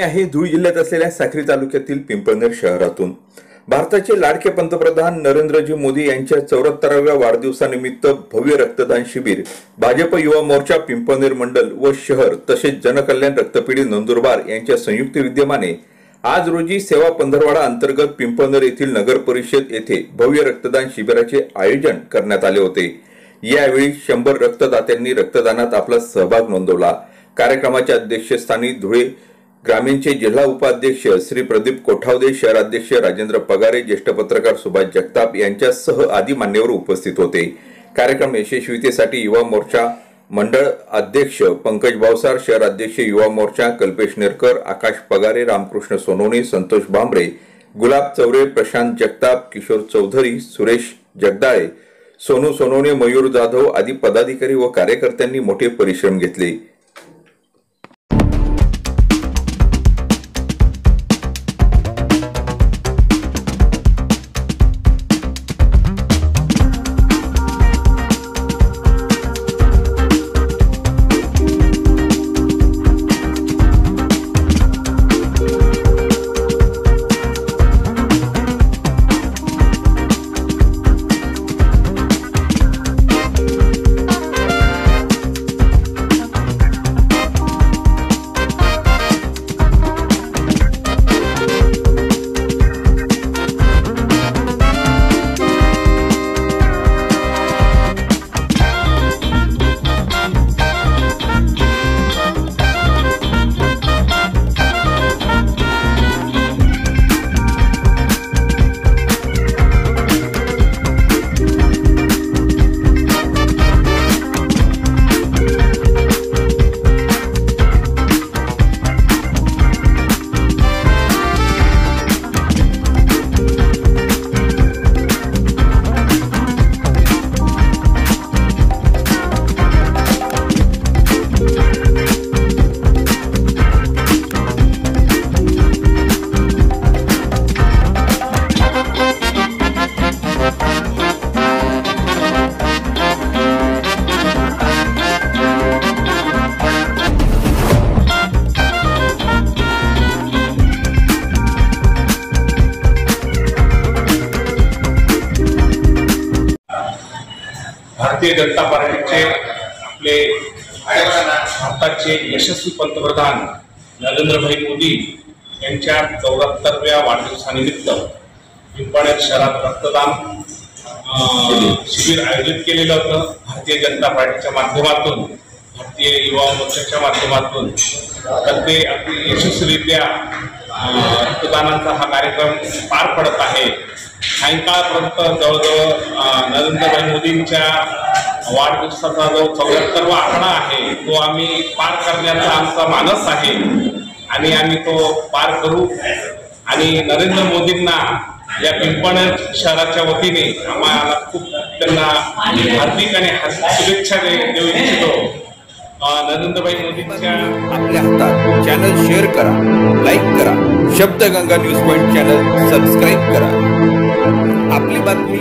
बातमी आहे धुळे जिल्ह्यात असलेल्या साक्री तालुक्यातील पिंपळनेर शहरातून। भारताचे लाडके पंतप्रधान नरेंद्रजी मोदी यांच्या 74व्या वाढदिवसानिमित्त भव्य रक्तदान शिबिर भाजप युवा मोर्चा पिंपळनेर मंडल व शहर तसेच जनकल्याण रक्तपेढी नंदुरबार यांच्या संयुक्त विद्यमाने आज रोजी सेवा पंधरवाडा अंतर्गत पिंपळनेर येथील नगर परिषद येथे भव्य रक्तदान शिबिराचे आयोजन करण्यात आले होते। यावेळी 100 रक्तदात्यांनी रक्तदानात आपला सहभाग नोंदवला। कार्यक्रमाच्या अध्यक्षस्थानी धुळे ग्रामीणचे जिल्हा उपाध्यक्ष श्री प्रदीप कोठावदे, शहराध्यक्ष राजेंद्र पगारे, ज्येष्ठ पत्रकार सुभाष जगताप यांच्यासह आदी मान्यवर उपस्थित होते। कार्यक्रम यशस्वीतेसाठी युवा मोर्चा मंडळ अध्यक्ष पंकज भावसार, शहराध्यक्ष युवा मोर्चा कल्पेश नेरकर, आकाश पगारे, रामकृष्ण सोनवणे, संतोष भांबरे, गुलाब चौरे, प्रशांत जगताप, किशोर चौधरी, सुरेश जगदाळे, सोनू सोनवणे, मयूर जाधव आदी पदाधिकारी व कार्यकर्त्यांनी मोठे परिश्रम घेतले। भारतीय जनता पार्टीचे आपले भारताचे यशस्वी पंतप्रधान नरेंद्रभाई मोदी यांच्या 74व्या वाढदिवसानिमित्त पिंपळनेर शहरात रक्तदान शिबिर आयोजित केलेलं होतं। भारतीय जनता पार्टीच्या माध्यमातून, भारतीय युवा मोर्चाच्या माध्यमातून तर ते अगदी यशस्वीरित्या रक्तदानाचा हा कार्यक्रम पार पडत आहे। सायंकाळपर्यंत जवळजवळ नरेंद्रभाई मोदींच्या वाढदिवसाचा जो 74वा आकडा आहे तो आम्ही पार करण्याचा आमचा मानस आहे आणि आम्ही तो पार करू। आणि नरेंद्र मोदींना या पिंपळनेर शहराच्या वतीने आम्हाला खूप त्यांना हार्दिक आणि शुभेच्छा देऊ इच्छितो। नरेंद्रभाई मोदींच्या आपल्या हातात चॅनल शेअर करा, लाईक करा, Shabdganga news point channel subscribe करा। आपली बातमी